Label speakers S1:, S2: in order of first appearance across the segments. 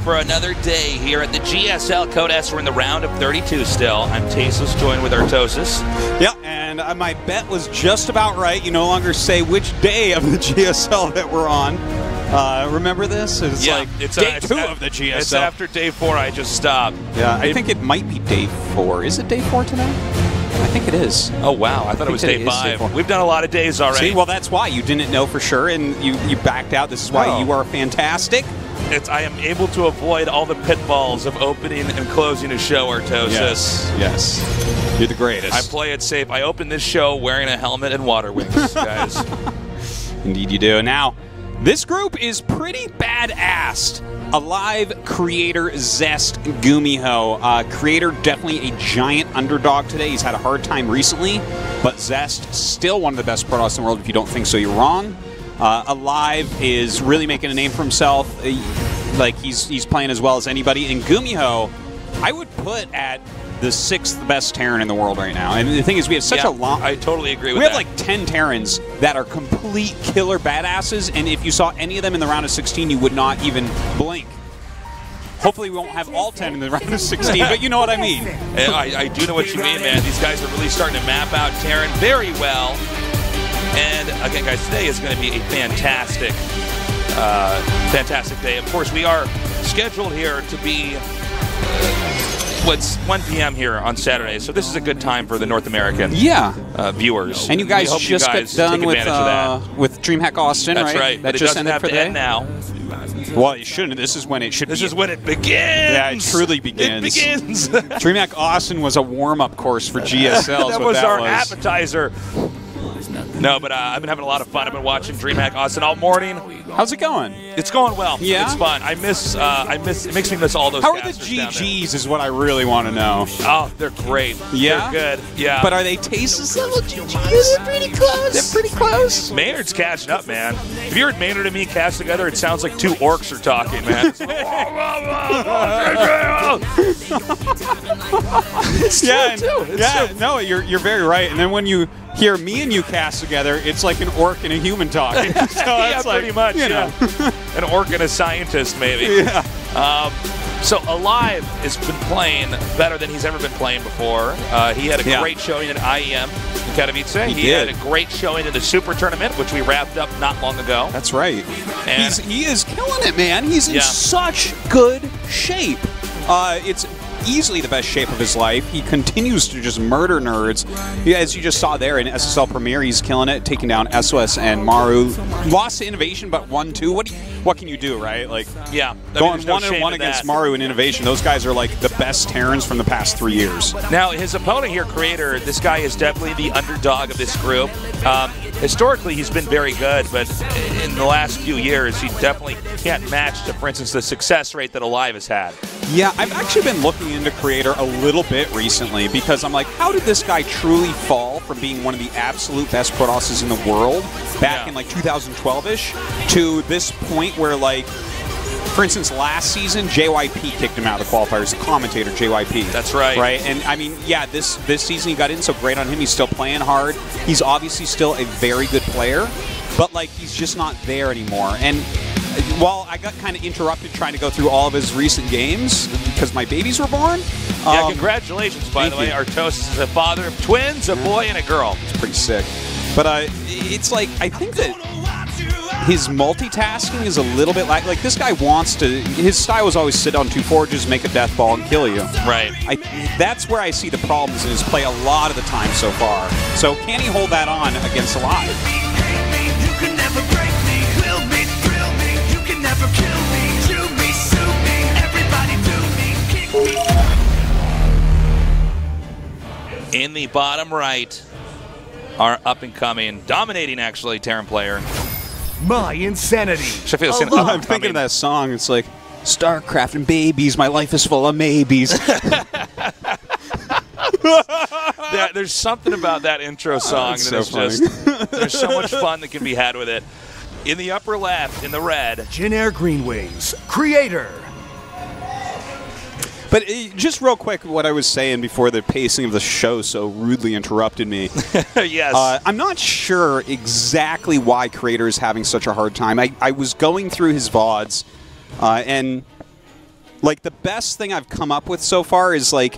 S1: for another day here at the GSL Code S. We're in the round of 32 still. I'm Tasos, joined with Artosis.
S2: Yeah, and my bet was just about right. You no longer say which day of the GSL that we're on. Remember this? It's like it's day 2 of the GSL.
S1: It's after day 4. I just stopped.
S2: Yeah, I think it might be day 4. Is it day 4 today? I think it is.
S1: Oh, wow. I thought it was day 5. We've done a lot of days already.
S2: See, well, that's why. You didn't know for sure, and you backed out. This is why you are fantastic.
S1: I am able to avoid all the pitfalls of opening and closing a show, Artosis.
S2: Yes. You're the greatest.
S1: I play it safe. I open this show wearing a helmet and water wings, guys.
S2: Indeed you do. Now, this group is pretty badass. aLive, Creator, Zest, Gumiho. Creator definitely a giant underdog today. He's had a hard time recently, but Zest still one of the best Protoss in the world. If you don't think so, you're wrong. aLive is really making a name for himself. Like he's playing as well as anybody. And Gumiho, I would put at the 6th best Terran in the world right now. And the thing is, we have such a long...
S1: I totally agree with
S2: that.
S1: We
S2: have like 10 Terrans that are complete killer badasses, and if you saw any of them in the round of 16, you would not even blink. Hopefully we won't have all 10 in the round of 16, but you know what I mean.
S1: I do know what you mean, man. These guys are really starting to map out Terran very well. And again, guys, today is going to be a fantastic, fantastic day. Of course, we are scheduled here to be... It's 1 p.m. here on Saturday, so this is a good time for the North American viewers.
S2: And you guys just got done with DreamHack Austin,
S1: That's right.
S2: That just ended for
S1: end now.
S2: Well, it shouldn't. This is when it should.
S1: This is when it begins.
S2: Yeah, it truly begins.
S1: It begins.
S2: DreamHack Austin was a warm-up course for GSL.
S1: That was our appetizer. No, but I've been having a lot of fun. I've been watching DreamHack Austin all morning.
S2: How's it going?
S1: It's going well.
S2: Yeah?
S1: It's fun. It makes me miss all those
S2: How are the GGs is what I really want to know.
S1: Oh, they're great.
S2: Yeah?
S1: They're good. Yeah.
S2: But are they Tasos level GGs? They're pretty close. They're pretty close.
S1: Maynard's catching up, man. If you heard Maynard and me cast together, it sounds like 2 orcs are talking, man.
S2: No, you're very right. And then when you hear me and you cast together, it's like an orc and a human talking. So
S1: yeah, pretty much. You know. An orc and a scientist, maybe.
S2: Yeah.
S1: So aLive has been playing better than he's ever been playing before. He had a great showing in IEM in Katowice. He had a great showing in the Super Tournament, which we wrapped up not long ago.
S2: That's right.
S1: And
S2: he is killing it, man. He's in such good shape. It's easily the best shape of his life. He continues to just murder nerds. As you just saw there in SSL Premier, he's killing it, taking down SOS and Maru. Lost to Innovation, but 1-2. What can you do, right? Like, going 1-1 against Maru in Innovation. Those guys are like the best Terrans from the past 3 years.
S1: Now, his opponent here, Creator, this guy is definitely the underdog of this group. Historically, he's been very good, but in the last few years, he definitely can't match, for instance, the success rate that aLive has had.
S2: Yeah, I've actually been looking into Creator a little bit recently because I'm like, how did this guy truly fall from being one of the absolute best Protosses in the world back in like 2012-ish to this point where, like, for instance, last season, JYP kicked him out of the qualifiers, the commentator, JYP.
S1: That's right.
S2: Right? And, I mean, yeah, this season he got in, so great on him. He's still playing hard. He's obviously still a very good player, but, like, he's just not there anymore. And while I got kind of interrupted trying to go through all of his recent games because my babies were born.
S1: Yeah, congratulations, by the way. Artosis is a father of twins, a boy and a girl.
S2: It's pretty sick. But it's like, I think that his multitasking is a little bit like this guy wants to, his style was always sit on 2 forges, make a death ball, and kill you.
S1: Right.
S2: That's where I see the problems in his play a lot of the time so far. So can he hold that on against aLive?
S1: In the bottom right, our up-and-coming, dominating, actually, Terran player.
S3: My insanity.
S2: I'm thinking of that song. It's like, StarCraft and babies, my life is full of maybes.
S1: Yeah, there's something about that intro song that is just, there's so much fun that can be had with it. In the upper left, in the red,
S3: Jin Air Green Wings, Creator.
S2: But just real quick, what I was saying before the pacing of the show so rudely interrupted me.
S1: Yes.
S2: I'm not sure exactly why Creator is having such a hard time. I was going through his VODs, and Like, the best thing I've come up with so far is, like,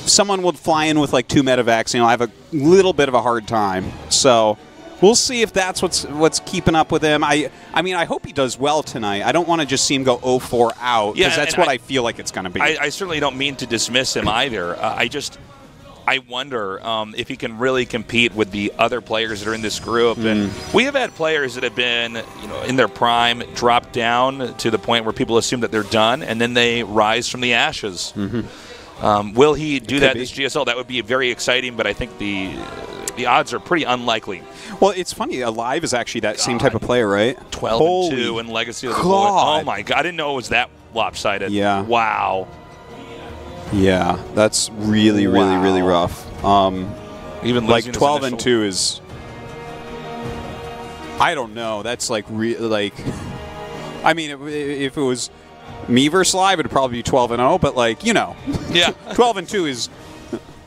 S2: someone would fly in with, like, 2 medevacs, I have a little bit of a hard time. So we'll see if that's what's keeping up with him. I mean, I hope he does well tonight. I don't want to just see him go 0-4 out, because that's what I feel like it's going to be.
S1: I certainly don't mean to dismiss him either. I wonder if he can really compete with the other players that are in this group. And we have had players that have been, in their prime, drop down to the point where people assume that they're done, and then they rise from the ashes. Will he do that in this GSL? That would be very exciting, but I think the odds are pretty unlikely.
S2: Well, it's funny. aLive is actually that same type of player, right?
S1: 12-2 in Legacy of the Void. Oh, my God. I didn't know it was that lopsided.
S2: Yeah.
S1: Wow.
S2: Yeah, that's really, really rough.
S1: Even
S2: like 12-2 is, I don't know. That's like I mean, if it was me versus Live, it'd probably be 12-0. But like, yeah, 12-2 is,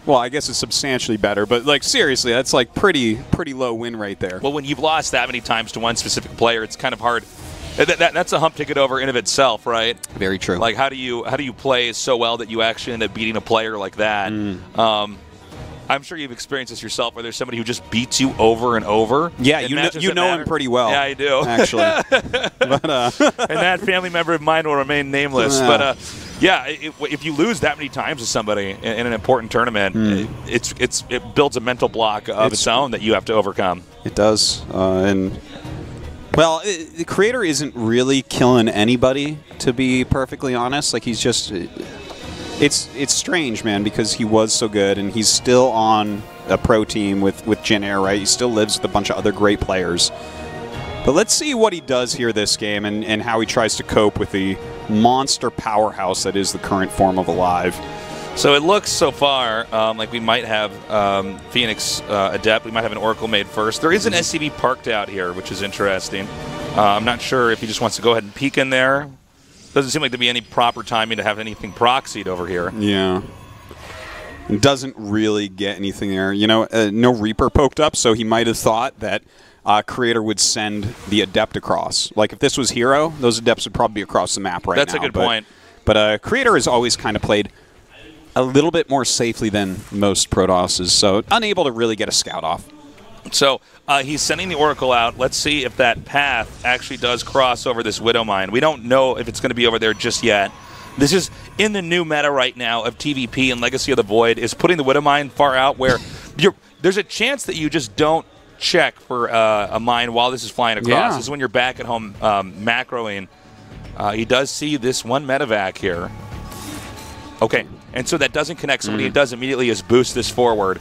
S2: well, I guess it's substantially better. But like, seriously, that's like pretty low win rate there.
S1: Well, when you've lost that many times to one specific player, it's kind of hard. That's a hump to get over in of itself, right?
S2: Very true.
S1: Like, how do you play so well that you actually end up beating a player like that? I'm sure you've experienced this yourself, where there's somebody who just beats you over and over.
S2: Yeah, you know him pretty well.
S1: Yeah, I do.
S2: Actually.
S1: And that family member of mine will remain nameless. But, yeah, if you lose that many times to somebody in an important tournament, it builds a mental block of its own that you have to overcome.
S2: It does. Well, the creator isn't really killing anybody, to be perfectly honest. Like, he's just... It's strange, man, because he was so good, and he's still on a pro team with Jin Air, right? He still lives with a bunch of other great players. But let's see what he does here this game, and how he tries to cope with the monster powerhouse that is the current form of aLive.
S1: So it looks so far like we might have Phoenix Adept. We might have an Oracle made first. There is an SCV parked out here, which is interesting. I'm not sure if he just wants to go ahead and peek in there. Doesn't seem like there'd be any proper timing to have anything proxied over here.
S2: Yeah. It doesn't really get anything there. No Reaper poked up, so he might have thought that Creator would send the Adept across. Like, if this was Hero, those Adepts would probably be across the map right now.
S1: That's a good point.
S2: But Creator has always kind of played a little bit more safely than most Protosses, so unable to really get a scout off.
S1: So he's sending the Oracle out. Let's see if that path actually does cross over this Widow Mine. We don't know if it's going to be over there just yet. This is in the new meta right now of TVP and Legacy of the Void, is putting the Widow Mine far out where there's a chance that you just don't check for a mine while this is flying across.
S2: Yeah.
S1: This is when you're back at home macroing. He does see this one medevac here. Okay, and so that doesn't connect. So what he does immediately is boost this forward.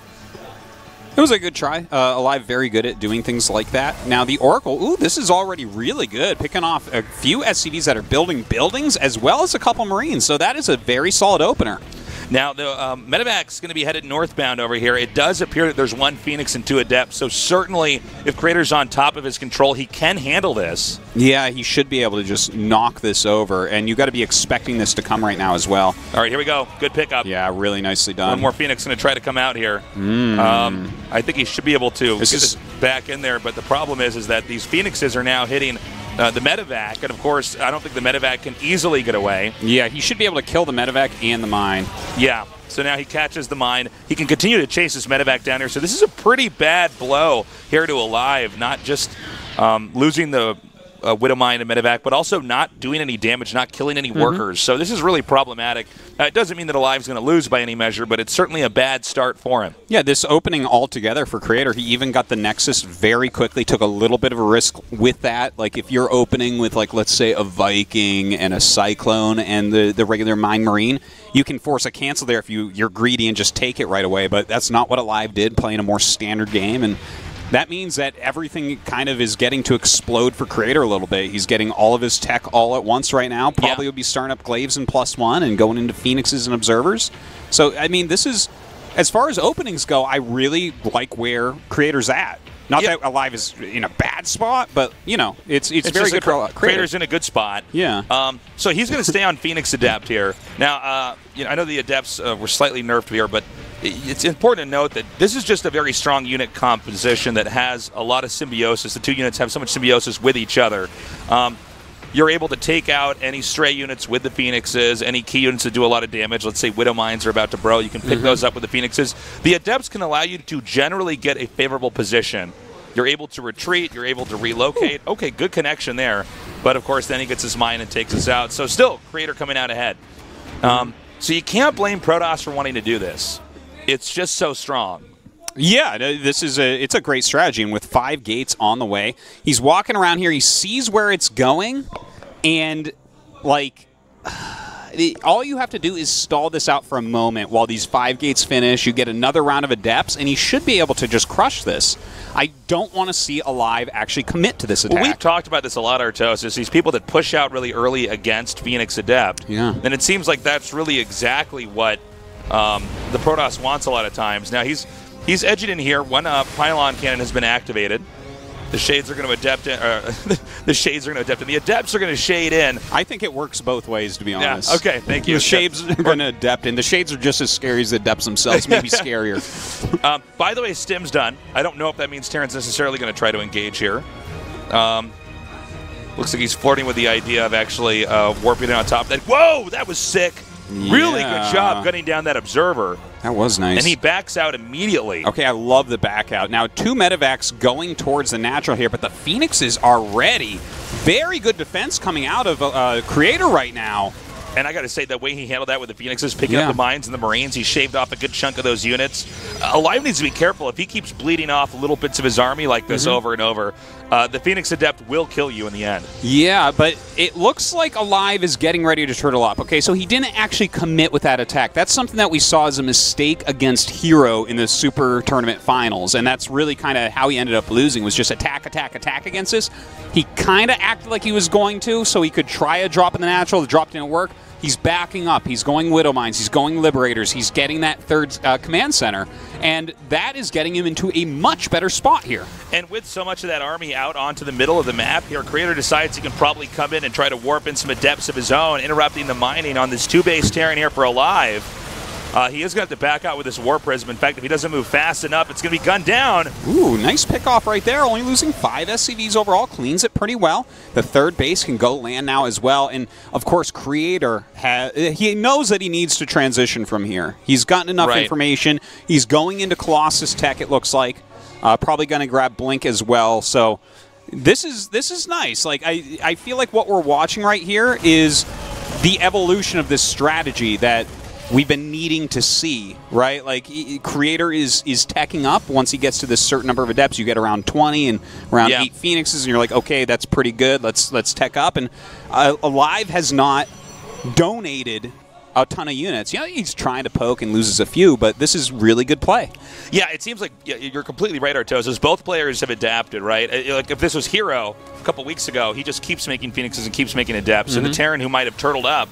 S2: It was a good try. aLive very good at doing things like that. Now the Oracle, ooh, this is already really good, picking off a few SCVs that are building buildings as well as a couple Marines. So that is a very solid opener.
S1: Now, the medevac's going to be headed northbound over here. It does appear that there's one Phoenix and 2 Adepts, so certainly if Creator's on top of his control, he can handle this.
S2: Yeah, he should be able to just knock this over, and you got to be expecting this to come right now as well.
S1: All right, here we go. Good pickup.
S2: Yeah, really nicely done.
S1: One more Phoenix going to try to come out here. I think he should be able to get this back in there, but the problem is that these Phoenixes are now hitting the medevac, and of course, I don't think the medevac can easily get away.
S2: Yeah, he should be able to kill the medevac and the mine.
S1: Yeah, so now he catches the mine. He can continue to chase this medevac down here. So this is a pretty bad blow here to aLive, not just losing the Widow Mine and medevac, but also not doing any damage, not killing any workers. So this is really problematic. It doesn't mean that aLive's going to lose by any measure, but it's certainly a bad start for him.
S2: Yeah, this opening altogether for Creator, he even got the Nexus very quickly, took a little bit of a risk with that. Like, if you're opening with, like, let's say a Viking and a Cyclone and the regular Mine Marine, you can force a cancel there if you're greedy and just take it right away, but that's not what aLive did, playing a more standard game, and that means that everything kind of is getting to explode for Creator a little bit. He's getting all of his tech all at once right now. Probably would be starting up Glaives and +1 and going into Phoenixes and Observers. So, I mean, this is, as far as openings go, I really like where Creator's at. Not that aLive is in a bad spot, but, you know, it's very good for Creator.
S1: Creator's in a good spot.
S2: Yeah.
S1: So he's going to stay on Phoenix Adept here. Now, I know the Adepts were slightly nerfed here, but it's important to note that this is just a very strong unit composition that has a lot of symbiosis. The two units have so much symbiosis with each other. you're able to take out any stray units with the Phoenixes, any key units that do a lot of damage. Let's say Widow Mines are about to bro. You can pick those up with the Phoenixes. The Adepts can allow you to generally get a favorable position. You're able to retreat. You're able to relocate. Ooh. Okay, good connection there. But, of course, then he gets his mine and takes us out. So still, Creator coming out ahead. So you can't blame Protoss for wanting to do this. It's just so strong.
S2: Yeah, it's a great strategy, and with 5 gates on the way, he's walking around here, he sees where it's going, and, like, all you have to do is stall this out for a moment while these 5 gates finish, you get another round of Adepts, and he should be able to just crush this. I don't want to see aLive actually commit to this attack.
S1: Well, we've talked about this a lot, Artos, is these people that push out really early against Phoenix Adept.
S2: Yeah.
S1: And it seems like that's really exactly what the Protoss wants a lot of times. Now, he's edging in here. One pylon cannon has been activated. The shades are going to adept in. The shades are going to adept in. The Adepts are going to shade in.
S2: I think it works both ways, to be honest.
S1: Yeah, okay, thank you.
S2: The shades are going to adept in. The shades are just as scary as the Adepts themselves, maybe scarier.
S1: By the way, Stim's done. I don't know if that means Terran's necessarily going to try to engage here. Looks like he's flirting with the idea of actually warping it on top. Whoa, that was sick.
S2: Yeah.
S1: Really good job gunning down that Observer.
S2: That was nice.
S1: And he backs out immediately.
S2: Okay, I love the back out. Now, 2 medevacs going towards the natural here, but the Phoenixes are ready. Very good defense coming out of Creator right now.
S1: And I got to say, the way he handled that with the Phoenixes, picking up the mines and the Marines, he shaved off a good chunk of those units. aLive needs to be careful. If he keeps bleeding off little bits of his army like this over and over, the Phoenix Adept will kill you in the end.
S2: Yeah, but it looks like aLive is getting ready to turtle up. Okay, so he didn't actually commit with that attack. That's something that we saw as a mistake against Hero in the Super Tournament Finals, and that's really kind of how he ended up losing, was just attack, attack, attack against us. He kind of acted like he was going to, so he could try a drop in the natural. The drop didn't work. He's backing up. He's going Widow Mines. He's going Liberators. He's getting that 3rd command center. And that is getting him into a much better spot here.
S1: And with so much of that army out onto the middle of the map here, Creator decides he can probably come in and try to warp in some Adepts of his own, interrupting the mining on this 2-base Terran here for aLive. He is going to have to back out with this War Prism. In fact, if he doesn't move fast enough, it's going to be gunned down.
S2: Ooh, nice pickoff right there. Only losing 5 SCVs overall. Cleans it pretty well. The 3rd base can go land now as well. And, of course, Creator, he knows that he needs to transition from here. He's gotten enough information. He's going into Colossus Tech, it looks like. Probably going to grab Blink as well. So this is nice. Like I feel like what we're watching right here is the evolution of this strategy that we've been needing to see, right? Like, Creator is teching up. Once he gets to this certain number of Adepts, you get around 20 and around 8 Phoenixes, and you're like, okay, that's pretty good. Let's tech up. And aLive has not donated a ton of units. You know, he's trying to poke and loses a few, but this is really good play.
S1: Yeah, it seems like you're completely right, Artos, as both players have adapted, right? Like, if this was Hero a couple weeks ago, he just keeps making Phoenixes and keeps making Adepts, and the Terran, who might have turtled up,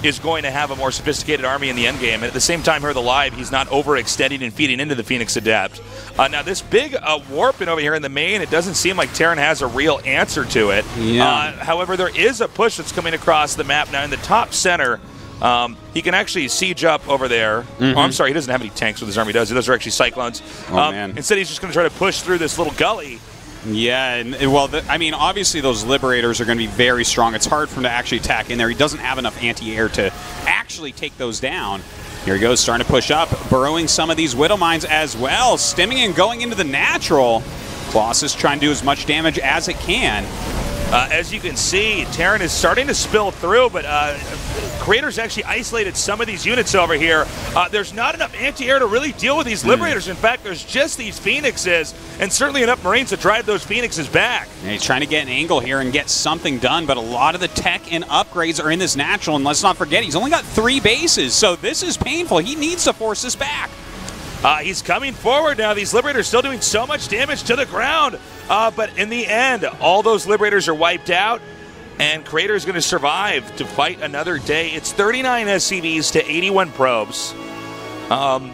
S1: is going to have a more sophisticated army in the endgame. And at the same time here with aLive, he's not overextending and feeding into the Phoenix Adept. Now, this big warping over here in the main, it doesn't seem like Terran has a real answer to it.
S2: Yeah.
S1: However, there is a push that's coming across the map now in the top center. He can actually siege up over there. Oh, I'm sorry, he doesn't have any tanks with his army, does he? Those are actually Cyclones.
S2: Oh, man.
S1: Instead, he's just going to try to push through this little gully.
S2: Yeah, and well, I mean, obviously those Liberators are going to be very strong. It's hard for him to actually attack in there. He doesn't have enough anti-air to actually take those down. Here he goes, starting to push up, burrowing some of these Widow Mines as well, stimming and going into the natural. Colossus trying to do as much damage as it can.
S1: As you can see, Terran is starting to spill through, but Creator's actually isolated some of these units over here. There's not enough anti-air to really deal with these Liberators. In fact, there's just these Phoenixes, and certainly enough Marines to drive those Phoenixes back.
S2: And he's trying to get an angle here and get something done, but a lot of the tech and upgrades are in this natural, and let's not forget, he's only got 3 bases, so this is painful. He needs to force this back.
S1: He's coming forward now. These Liberators still doing so much damage to the ground. But in the end, all those Liberators are wiped out, and Creator is going to survive to fight another day. It's 39 SCVs to 81 probes. I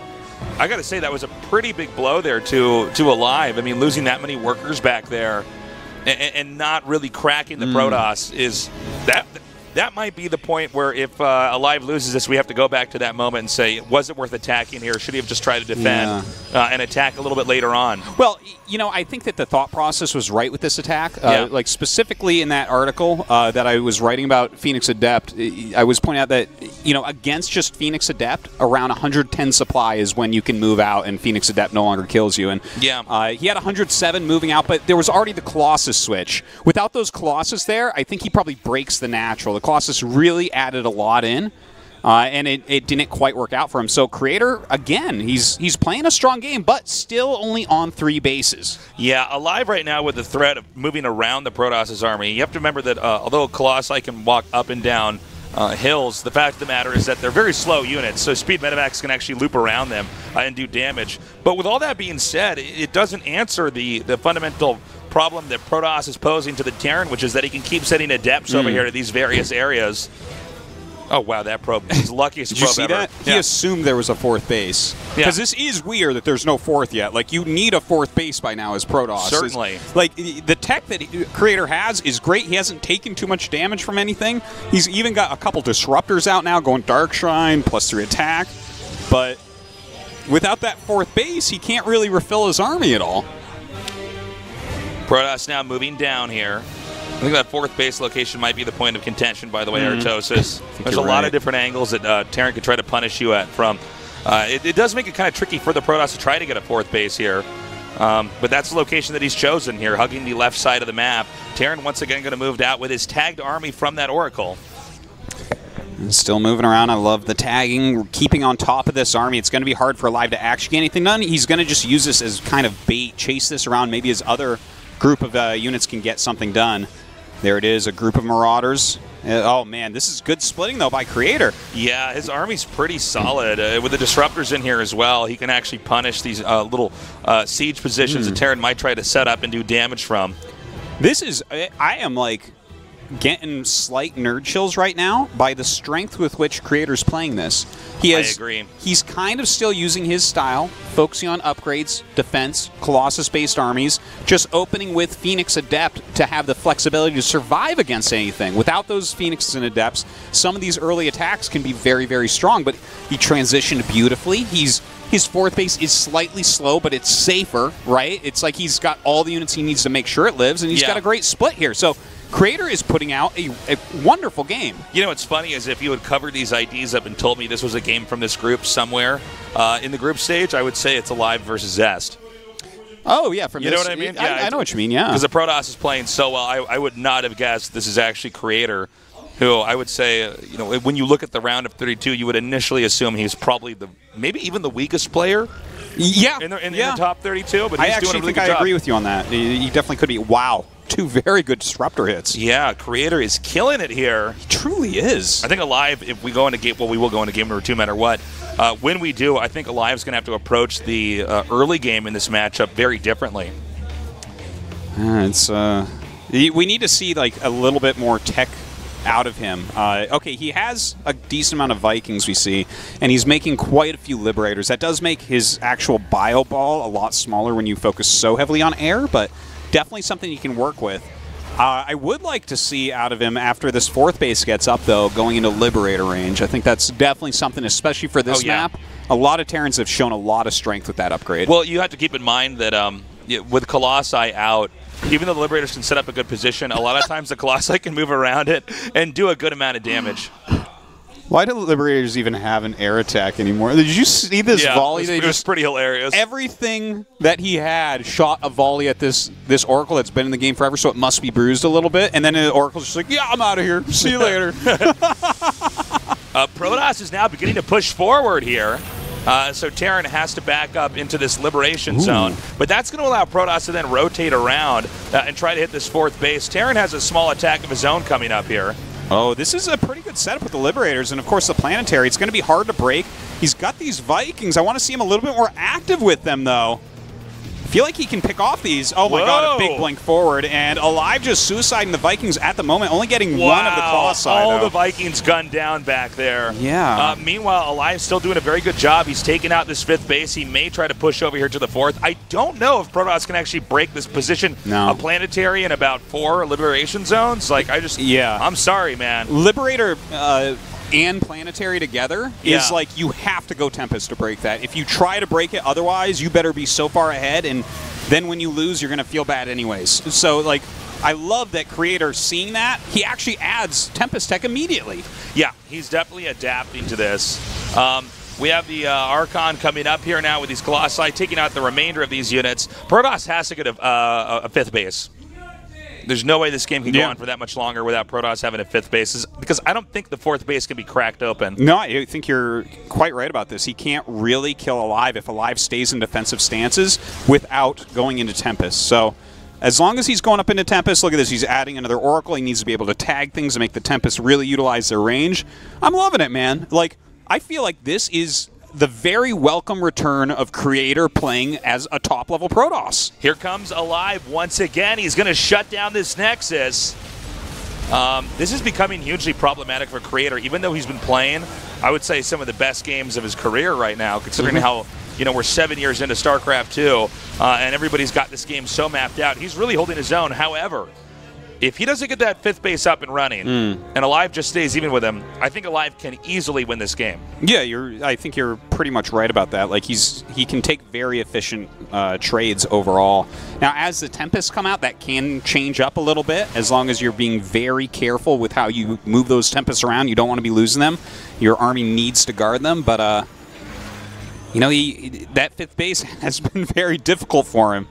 S1: got to say, that was a pretty big blow there to aLive. I mean, losing that many workers back there and not really cracking the Protoss is that might be the point where if aLive loses this, we have to go back to that moment and say, was it worth attacking here? Should he have just tried to defend?
S2: Yeah.
S1: and attack a little bit later on.
S2: Well, you know, I think that the thought process was right with this attack. Like specifically in that article that I was writing about Phoenix Adept, I was pointing out that, you know, against just Phoenix Adept, around 110 supply is when you can move out and Phoenix Adept no longer kills you. And he had 107 moving out, but there was already the Colossus switch. Without those Colossus there, I think he probably breaks the natural. The Colossus really added a lot in. And it didn't quite work out for him. So Creator, again, he's playing a strong game, but still only on 3 bases.
S1: Yeah, aLive right now with the threat of moving around the Protoss' army. You have to remember that although Colossi can walk up and down hills, the fact of the matter is that they're very slow units, so Speed Medivacs can actually loop around them and do damage. But with all that being said, it doesn't answer the fundamental problem that Protoss is posing to the Terran, which is that he can keep sending Adepts over here to these various areas. Oh, wow, that probe is the luckiest probe ever.
S2: Did you see that? He assumed there was a 4th base. Because this is weird that there's no 4th yet. Like, you need a 4th base by now as Protoss.
S1: Certainly.
S2: Like, the tech that Creator has is great. He hasn't taken too much damage from anything. He's even got a couple Disruptors out now, going Dark Shrine, +3 attack. But without that 4th base, he can't really refill his army at all.
S1: Protoss now moving down here. I think that 4th base location might be the point of contention, by the way, Artosis. There's a lot of different angles that Terran could try to punish you at from. It does make it kind of tricky for the Protoss to try to get a 4th base here. But that's the location that he's chosen here, hugging the left side of the map. Terran once again going to move out with his tagged army from that Oracle.
S2: Still moving around. I love the tagging, keeping on top of this army. It's going to be hard for aLive to actually get anything done. He's going to just use this as kind of bait, chase this around. Maybe his other group of units can get something done. There it is, a group of Marauders. Oh, man, this is good splitting, though, by Creator.
S1: Yeah, his army's pretty solid. With the Disruptors in here as well, he can actually punish these little siege positions that Terran might try to set up and do damage from.
S2: This is, I am, like, getting slight nerd chills right now by the strength with which Creator's playing this. I agree. He's kind of still using his style, focusing on upgrades, defense, Colossus-based armies, just opening with Phoenix Adept to have the flexibility to survive against anything. Without those Phoenixes and Adepts, some of these early attacks can be very, very strong, but he transitioned beautifully. His 4th base is slightly slow, but it's safer, right? It's like he's got all the units he needs to make sure it lives, and he's got a great split here. So Creator is putting out a wonderful game.
S1: You know what's funny is if you had covered these IDs up and told me this was a game from this group somewhere in the group stage, I would say it's aLive versus Zest.
S2: Oh, yeah. From
S1: you know what I mean?
S2: Yeah, I know what you mean, yeah.
S1: Because the Protoss is playing so well, I would not have guessed this is actually Creator, who I would say, you know, when you look at the round of 32, you would initially assume he's probably maybe even the weakest player.
S2: Yeah.
S1: In the top 32, but he's doing a really good job.
S2: I agree with you on that. He definitely could be. Wow. 2 very good Disruptor hits.
S1: Yeah, Creator is killing it here.
S2: He truly is.
S1: I think aLive, if we go into game, well, we will go into game number 2 no matter what. When we do, I think aLive's going to have to approach the early game in this matchup very differently.
S2: We need to see like a little bit more tech out of him. Okay, he has a decent amount of Vikings, we see, and he's making quite a few Liberators. That does make his actual bio ball a lot smaller when you focus so heavily on air, but definitely something you can work with. I would like to see out of him after this 4th base gets up, though, going into Liberator range. I think that's definitely something, especially for this map. A lot of Terrans have shown a lot of strength with that upgrade.
S1: Well, you have to keep in mind that with Colossi out, even though the Liberators can set up a good position, a lot of times the Colossi can move around it and do a good amount of damage.
S2: Why do the Liberators even have an air attack anymore? Did you see this volley?
S1: It was pretty hilarious.
S2: Everything that he had shot a volley at this Oracle that's been in the game forever, so it must be bruised a little bit. And then the Oracle's just like, yeah, I'm out of here. See you later.
S1: Protoss is now beginning to push forward here. So Terran has to back up into this Liberation zone. But that's going to allow Protoss to then rotate around and try to hit this 4th base. Terran has a small attack of his own coming up here.
S2: Oh, this is a pretty good setup with the Liberators, and of course the Planetary. It's going to be hard to break. He's got these Vikings. I want to see him a little bit more active with them, though. I feel like he can pick off these. Oh my God, a big blink forward, and aLive just suiciding the Vikings at the moment, only getting one of the Colossi.
S1: All the Vikings gunned down back there.
S2: Yeah.
S1: Meanwhile, aLive's still doing a very good job. He's taking out this 5th base. He may try to push over here to the 4th. I don't know if Protoss can actually break this position.
S2: No.
S1: A Planetary and about 4 Liberation zones. Like, I'm sorry, man.
S2: Liberator and Planetary together is like you have to go Tempest to break that. If you try to break it otherwise, you better be so far ahead, and then when you lose, you're going to feel bad anyways. So, like, I love that Creator seeing that. He actually adds Tempest Tech immediately.
S1: Yeah, he's definitely adapting to this. We have the Archon coming up here now with these Colossi, taking out the remainder of these units. Protoss has to get a 5th base. There's no way this game can go on for that much longer without Protoss having a 5th base, because I don't think the 4th base can be cracked open.
S2: No, I think you're quite right about this. He can't really kill aLive if aLive stays in defensive stances without going into Tempest. So as long as he's going up into Tempest, look at this, he's adding another Oracle. He needs to be able to tag things and make the Tempest really utilize their range. I'm loving it, man. Like, I feel like this is the very welcome return of Creator playing as a top-level Protoss.
S1: Here comes aLive once again. He's going to shut down this Nexus. This is becoming hugely problematic for Creator, even though he's been playing, I would say, some of the best games of his career right now, considering how, you know, we're 7 years into StarCraft 2, and everybody's got this game so mapped out. He's really holding his own. However, if he doesn't get that 5th base up and running, and aLive just stays even with him, I think aLive can easily win this game.
S2: Yeah, I think you're pretty much right about that. Like, he can take very efficient trades overall. Now, as the Tempests come out, that can change up a little bit, as long as you're being very careful with how you move those Tempests around. You don't want to be losing them. Your army needs to guard them, but you know, that 5th base has been very difficult for him.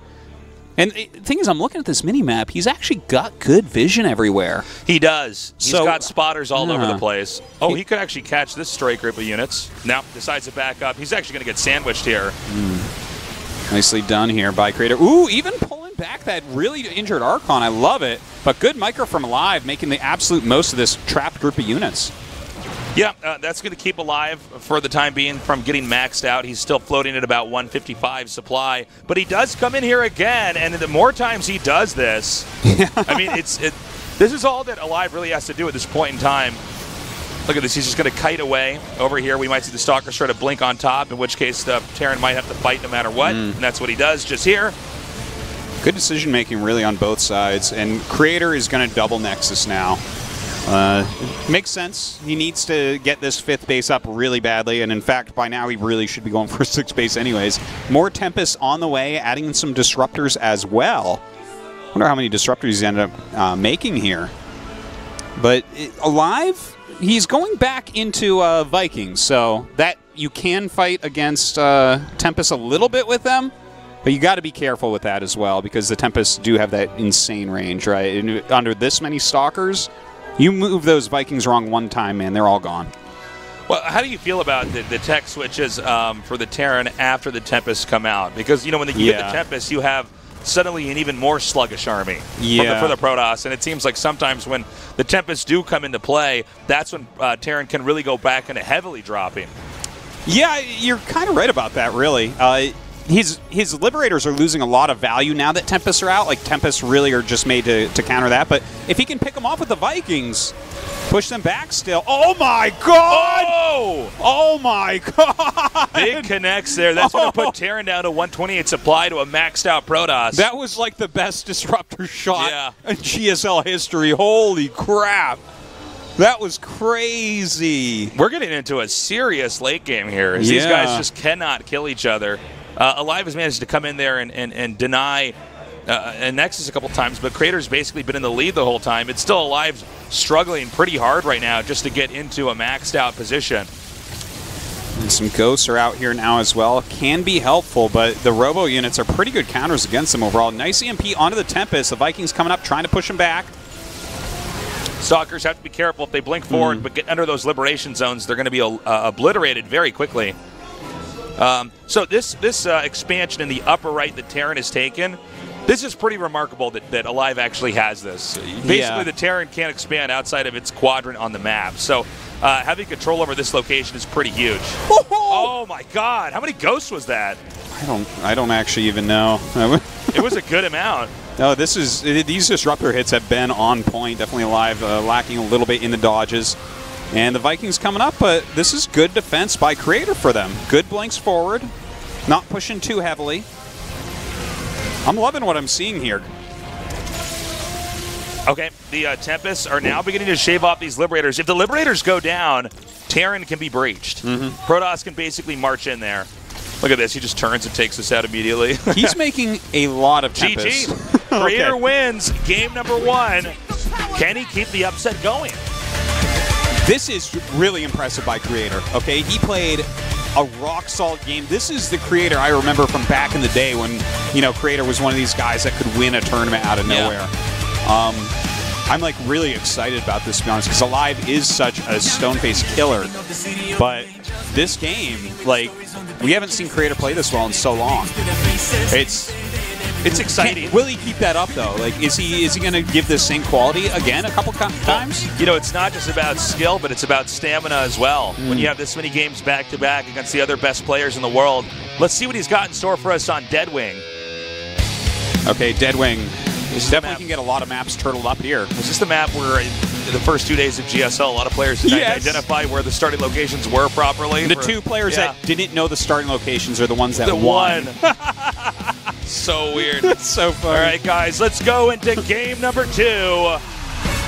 S2: And the thing is, I'm looking at this mini-map, he's actually got good vision everywhere.
S1: He does. He's got spotters all over the place. Oh, he could actually catch this stray group of units. Now, decides to back up. He's actually going to get sandwiched here.
S2: Nicely done here by Creator. Ooh, even pulling back that really injured Archon. I love it. But good micro from aLive, making the absolute most of this trapped group of units.
S1: Yeah, that's going to keep aLive for the time being from getting maxed out. He's still floating at about 155 supply, but he does come in here again, and the more times he does this, I mean, this is all that aLive really has to do at this point in time. Look at this, he's just going to kite away. Over here, we might see the Stalker sort of blink on top, in which case the Terran might have to fight no matter what, and that's what he does just here.
S2: Good decision-making, really, on both sides, and Creator is going to double Nexus now. Makes sense. He needs to get this 5th base up really badly, and in fact, by now he really should be going for a 6th base anyways. More Tempests on the way, adding in some Disruptors as well. Wonder how many Disruptors he's ended up making here. But aLive, he's going back into Vikings, so that you can fight against Tempest a little bit with them, but you got to be careful with that as well, because the Tempests do have that insane range, right? And under this many Stalkers, you move those Vikings wrong one time, man, they're all gone.
S1: Well, how do you feel about the tech switches for the Terran after the Tempests come out? Because, you know, when you get the Tempests, you have suddenly an even more sluggish army for the Protoss. And it seems like sometimes when the Tempests do come into play, that's when Terran can really go back into heavily dropping.
S2: Yeah, you're kind of right about that, really. His Liberators are losing a lot of value now that Tempests are out. Like, Tempests really are just made to counter that. But if he can pick them off with the Vikings, push them back still. Oh, my God! Oh my God!
S1: Big connects there. That's going to put Terran down to 128 supply to a maxed out Protoss.
S2: That was like the best Disruptor shot in GSL history. Holy crap. That was crazy.
S1: We're getting into a serious late game here, as these guys just cannot kill each other. aLive has managed to come in there and deny a Nexus a couple times, but Creator's basically been in the lead the whole time. It's still aLive struggling pretty hard right now just to get into a maxed out position.
S2: And some Ghosts are out here now as well. Can be helpful, but the Robo units are pretty good counters against them overall. Nice EMP onto the Tempest. The Vikings coming up, trying to push them back.
S1: Stalkers have to be careful if they blink forward, but get under those liberation zones, they're going to be obliterated very quickly. So this expansion in the upper right that Terran has taken, this is pretty remarkable that aLive actually has this. Basically, the Terran can't expand outside of its quadrant on the map. So having control over this location is pretty huge. Oh my God! How many Ghosts was that?
S2: I don't actually even know.
S1: It was a good amount.
S2: No, these Disruptor hits have been on point. Definitely aLive, lacking a little bit in the dodges. And the Vikings coming up, but this is good defense by Creator for them. Good blinks forward, not pushing too heavily. I'm loving what I'm seeing here.
S1: Okay, the Tempests are now beginning to shave off these Liberators. If the Liberators go down, Terran can be breached. Protoss can basically march in there. Look at this. He just turns and takes us out immediately.
S2: He's making a lot of Tempests.
S1: GG. Creator wins game number 1. Can he keep the upset going?
S2: This is really impressive by Creator. Okay, he played a rock-solid game. This is the Creator I remember from back in the day when, you know, Creator was one of these guys that could win a tournament out of nowhere. I'm like really excited about this, to be honest, because aLive is such a stone-faced killer. But this game, like, we haven't seen Creator play this well in so long.
S1: It's exciting.
S2: Will he keep that up though? Like, is he going to give this same quality again a couple times?
S1: You know, it's not just about skill, but it's about stamina as well. When you have this many games back to back against the other best players in the world, let's see what he's got in store for us on Deadwing.
S2: Okay, Deadwing. Definitely can get a lot of maps turtled up here.
S1: Is this the map where in the first 2 days of GSL, a lot of players didn't identify where the starting locations were properly?
S2: The 2 players that didn't know the starting locations are the ones that won.
S1: So weird.
S2: That's so funny.
S1: All right, guys, let's go into game number 2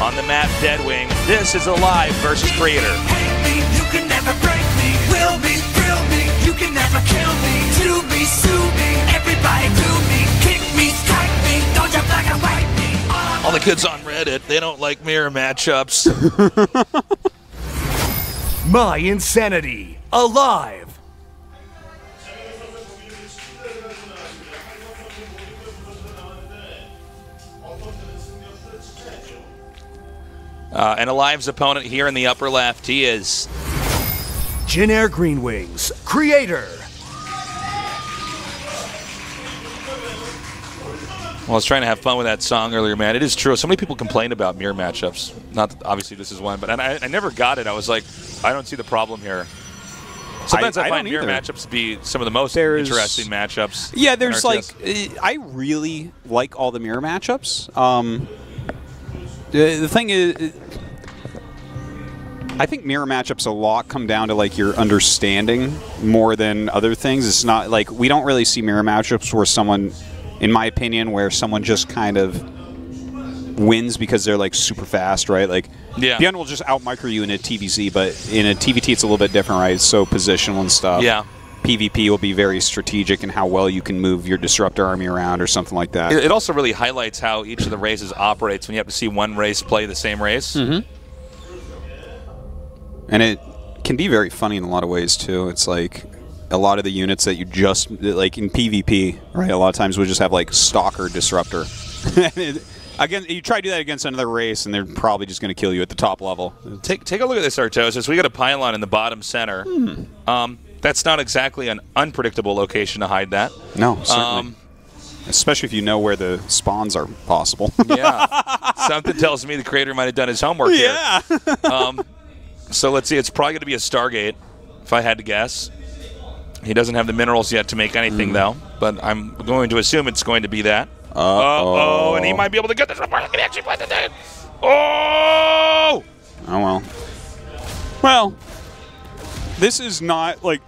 S1: on the map Deadwing. This is aLive versus Creator.
S4: You can never break me, will me, thrill me. You can never kill me, to me, sue me. Everybody do me, kick me, strike me. Don't you black and white me.
S1: All the kids on Reddit, they don't like mirror matchups.
S3: My insanity. aLive.
S1: And aLive's opponent here in the upper left, he is
S3: Jin Air Green Wings. Creator.
S1: Well, I was trying to have fun with that song earlier, man. It is true. So many people complain about mirror matchups. Not that obviously this is one, but I never got it. I was like, I don't see the problem here. Sometimes I find mirror matchups to be some of the most interesting matchups.
S2: Yeah, there's like, I really like all the mirror matchups. The thing is, I think mirror matchups a lot come down to like your understanding more than other things. It's not like we don't really see mirror matchups where someone, in my opinion, where someone just kind of wins because they're like super fast, right? Like Beyond will just out micro you in a TVZ, but in a TVT it's a little bit different, right? It's so positional and stuff.
S1: Yeah.
S2: PvP will be very strategic in how well you can move your disruptor army around or something like that.
S1: It also really highlights how each of the races operates when you have to see one race play the same race.
S2: And it can be very funny in a lot of ways too. It's like a lot of the units that you just, like in PvP, right? A lot of times we'll just have like Stalker Disruptor. Again, you try to do that against another race, and they're probably just going to kill you at the top level.
S1: Take a look at this, Artosis. We got a pylon in the bottom center. That's not exactly an unpredictable location to hide that.
S2: No, certainly. Especially if you know where the spawns are possible.
S1: Yeah. Something tells me the creator might have done his homework here. So let's see. It's probably going to be a Stargate, if I had to guess. He doesn't have the minerals yet to make anything, though. But I'm going to assume it's going to be that. Uh-oh. And he might be able to get this report. He can actually play the thing. Oh!
S2: Oh, well. Well, this is not, like,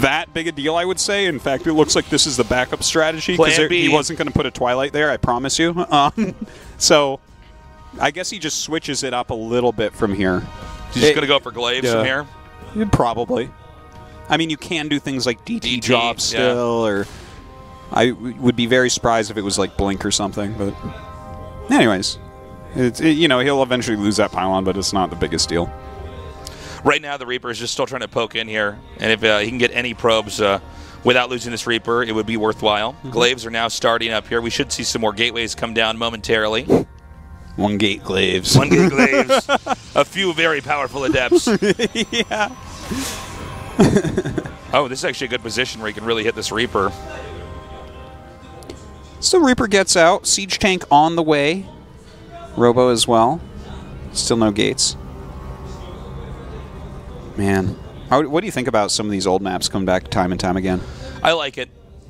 S2: that big a deal, I would say. In fact, it looks like this is the backup strategy because he wasn't going to put a Twilight there, I promise you. So I guess he just switches it up a little bit from here.
S1: He's just going to go for Glaives from here?
S2: Probably. I mean, you can do things like DT jobs still, or I would be very surprised if it was like Blink or something. But anyways, you know, he'll eventually lose that pylon, but it's not the biggest deal.
S1: Right now, the Reaper is just still trying to poke in here, and if he can get any probes without losing this Reaper, it would be worthwhile. Glaives are now starting up here. We should see some more gateways come down momentarily.
S2: One gate Glaives.
S1: One gate Glaives. A few very powerful adepts.
S2: Yeah.
S1: Oh, this is actually a good position where you can really hit this Reaper.
S2: So Reaper gets out. Siege tank on the way. Robo as well. Still no gates. Man. What do you think about some of these old maps coming back time and time again?
S1: I like it.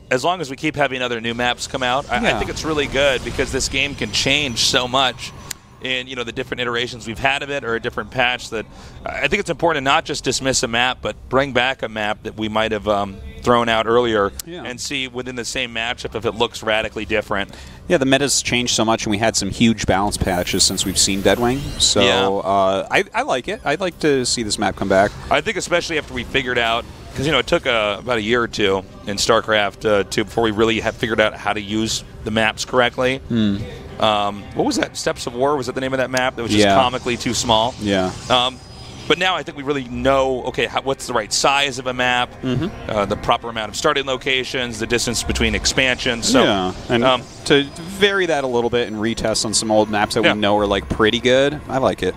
S1: As long as we keep having other new maps come out, I think it's really good because this game can change so much. in the different iterations we've had of it, or a different patch, that I think it's important to not just dismiss a map, but bring back a map that we might have thrown out earlier and see within the same matchup if it looks radically different.
S2: Yeah, the meta's changed so much, and we had some huge balance patches since we've seen Deadwing. So I like it. I'd like to see this map come back.
S1: I think especially after we figured out, because it took about a year or two in StarCraft 2 before we really had figured out how to use the maps correctly. What was that? Steps of War? Was that the name of that map? That was just comically too small.
S2: Yeah.
S1: But now I think we really know, okay, what's the right size of a map, the proper amount of starting locations, the distance between expansions. So,
S2: and to vary that a little bit and retest on some old maps that we know are like pretty good, I like it.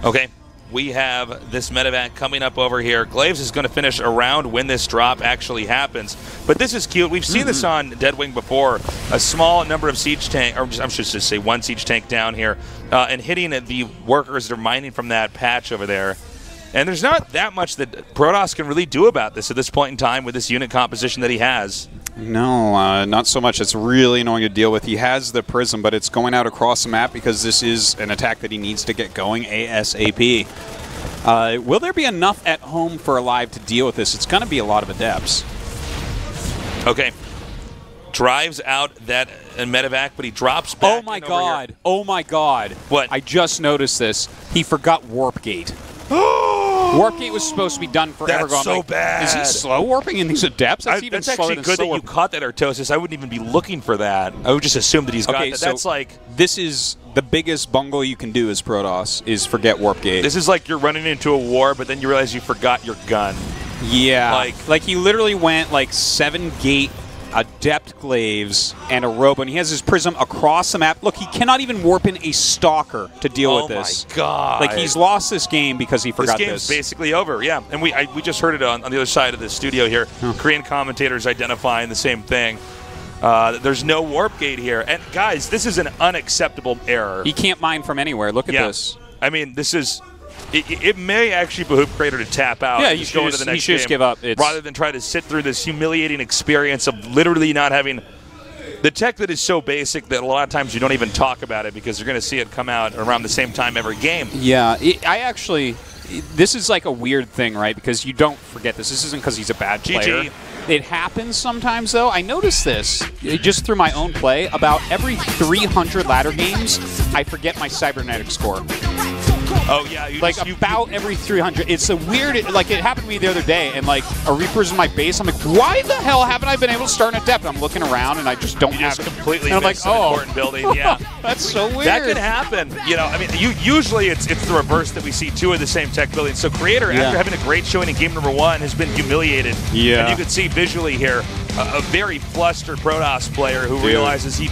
S1: Okay. We have this medevac coming up over here. Glaves is going to finish around when this drop actually happens. But this is cute. We've seen this on Deadwing before. A small number of siege tank, or I should just say one siege tank down here, and hitting the workers that are mining from that patch over there. And there's not that much that Protoss can really do about this at this point in time with this unit composition that he has.
S2: No, not so much. It's really annoying to deal with. He has the Prism, but it's going out across the map because this is an attack that he needs to get going ASAP. Will there be enough at home for aLive to deal with this? It's going to be a lot of Adepts.
S1: Okay. Drives out that medevac, but he drops back.
S2: Oh my god. Oh my god.
S1: What?
S2: I just noticed this. He forgot Warp Gate. Warp Gate was supposed to be done forever ago.
S1: That's so bad.
S2: Is he slow warping in these Adepts? That's even
S1: that's
S2: slower
S1: actually
S2: than
S1: good
S2: slow
S1: that you
S2: warp.
S1: caught that, Artosis. I wouldn't even be looking for that. I would just assume that he's got that.
S2: So
S1: That's like...
S2: This is the biggest bungle you can do as Protoss, is forget Warp Gate.
S1: This is like you're running into a war, but then you realize you forgot your gun.
S2: Yeah. Like he literally went like 7 gate Adept Glaves and a Robo, and he has his Prism across the map. Look, he cannot even warp in a Stalker to deal with this.
S1: Oh my god.
S2: Like, he's lost this game because he forgot this.
S1: This game's basically over, yeah. And we just heard it on the other side of the studio here. Korean commentators identifying the same thing. There's no Warp Gate here. And guys, this is an unacceptable error.
S2: He can't mine from anywhere. Look at this.
S1: I mean, this is... It may actually behoove Crater to tap out.
S2: Yeah,
S1: and just go into the next
S2: should
S1: game,
S2: just give up.
S1: Rather than try to sit through this humiliating experience of literally not having the tech that is so basic that a lot of times you don't even talk about it because you're going to see it come out around the same time every game.
S2: Yeah, this is like a weird thing, right? Because you don't forget this. This isn't because he's a bad player.
S1: GG.
S2: It happens sometimes, though. I noticed this just through my own play. About every 300 ladder games, I forget my cybernetic score.
S1: Oh, yeah.
S2: About every 300. It's a weird... Like, it happened to me the other day, and, like, a Reaper's in my base. I'm like, why the hell haven't I been able to start an Adept? I'm looking around, and I just don't have it.
S1: Completely
S2: and I'm like, oh.
S1: important building, yeah.
S2: That's so weird.
S1: That can happen. I mean, usually it's the reverse that we see two of the same tech buildings. So Creator, after having a great showing in game number 1, has been humiliated.
S2: Yeah.
S1: And you can see visually here a very flustered Protoss player who realizes he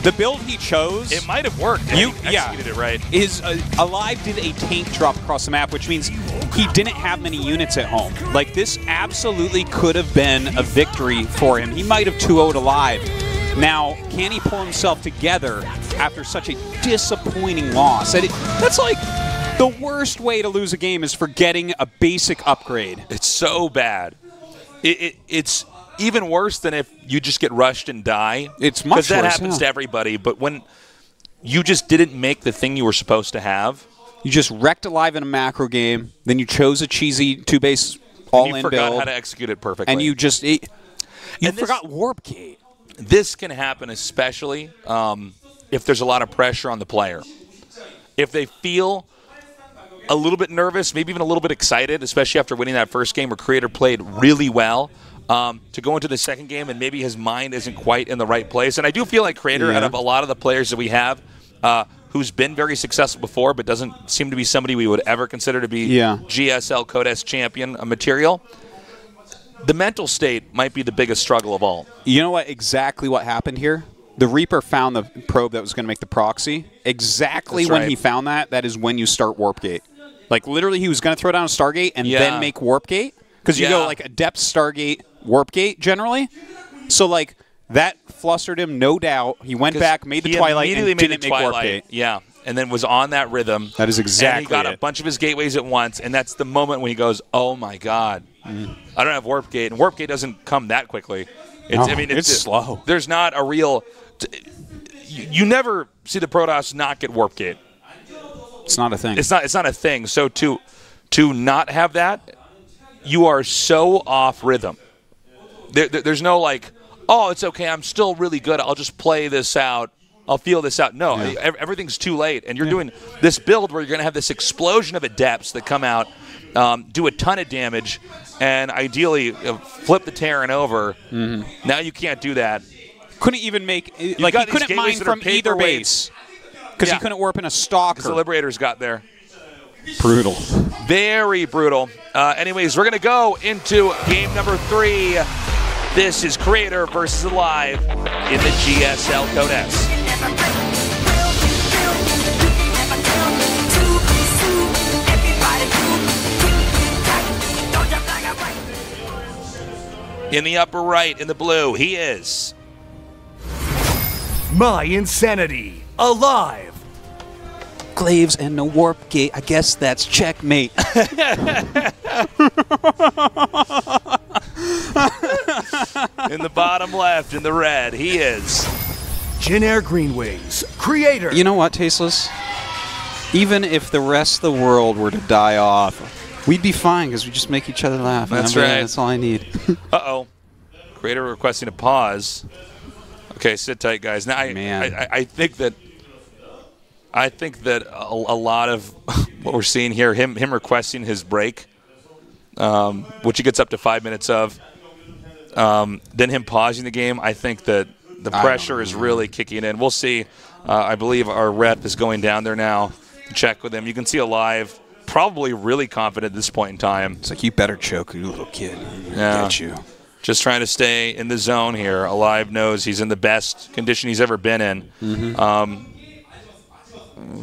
S2: the build he chose,
S1: it might have worked. He executed it right.
S2: aLive did a tank drop across the map, which means he didn't have many units at home. Like, this absolutely could have been a victory for him. He might have 2-0'd aLive. Now, can he pull himself together after such a disappointing loss? That's like the worst way to lose a game, is forgetting a basic upgrade.
S1: It's so bad. It's even worse than if you just get rushed and die.
S2: It's much worse. Because
S1: that happens to everybody. But when you just didn't make the thing you were supposed to have.
S2: You just wrecked aLive in a macro game. Then you chose a cheesy 2-base all-in build.
S1: You forgot how to execute it perfectly.
S2: And you just... forgot Warp Gate.
S1: This can happen especially if there's a lot of pressure on the player. If they feel a little bit nervous, maybe even a little bit excited, especially after winning that first game where Creator played really well, to go into the second game and maybe his mind isn't quite in the right place. And I do feel like Creator, out of a lot of the players that we have, who's been very successful before but doesn't seem to be somebody we would ever consider to be GSL Codes champion material, the mental state might be the biggest struggle of all.
S2: You know what? Exactly what happened here? The Reaper found the probe that was going to make the proxy. Exactly when he found that is when you start Warp Gate. Like, literally, he was going to throw down a Stargate and then make Warp Gate. Because you go, like, Adept, Stargate, Warp Gate, generally. So, like, that flustered him, no doubt. He went back, made the Twilight, and didn't make Warp Gate.
S1: Yeah, and then was on that rhythm.
S2: That is exactly
S1: And he got a bunch of his gateways at once, and that's the moment when he goes, oh, my God. I don't have Warp Gate. And Warp Gate doesn't come that quickly.
S2: It's slow.
S1: There's not a real... you never see the Protoss not get warp gate.
S2: It's not a thing.
S1: It's not a thing. So to not have that, you are so off rhythm. There's no like, oh, it's okay, I'm still really good, I'll just play this out, I'll feel this out. No, everything's too late, and you're doing this build where you're going to have this explosion of adepts that come out, do a ton of damage, and ideally flip the Terran over. Now you can't do that.
S2: Couldn't even make, like, he couldn't mine from either base because he couldn't warp in a stalker.
S1: The Liberators got there.
S2: Brutal.
S1: Very brutal. Anyways, we're going to go into game number 3. This is Creator versus aLive in the GSL Code S. In the upper right, in the blue, he is
S3: My Insanity, aLive.
S2: Glaives and no warp gate. I guess that's checkmate.
S1: in the bottom left, in the red, he is
S3: Jin Air Greenwings, Creator.
S2: You know what, Tasteless? Even if the rest of the world were to die off, we'd be fine because we just make each other laugh.
S1: That's right.
S2: That's all I need.
S1: Uh-oh. Creator requesting a pause. Okay, sit tight, guys. Now, I think that a lot of what we're seeing here, him requesting his break, which he gets up to 5 minutes of, then him pausing the game, I think that the pressure is really kicking in. We'll see. I believe our rep is going down there now to check with him. You can see aLive probably really confident at this point in time.
S2: It's like, you better choke, you little kid.
S1: Yeah.
S2: Get you.
S1: Just trying to stay in the zone here. aLive knows he's in the best condition he's ever been in.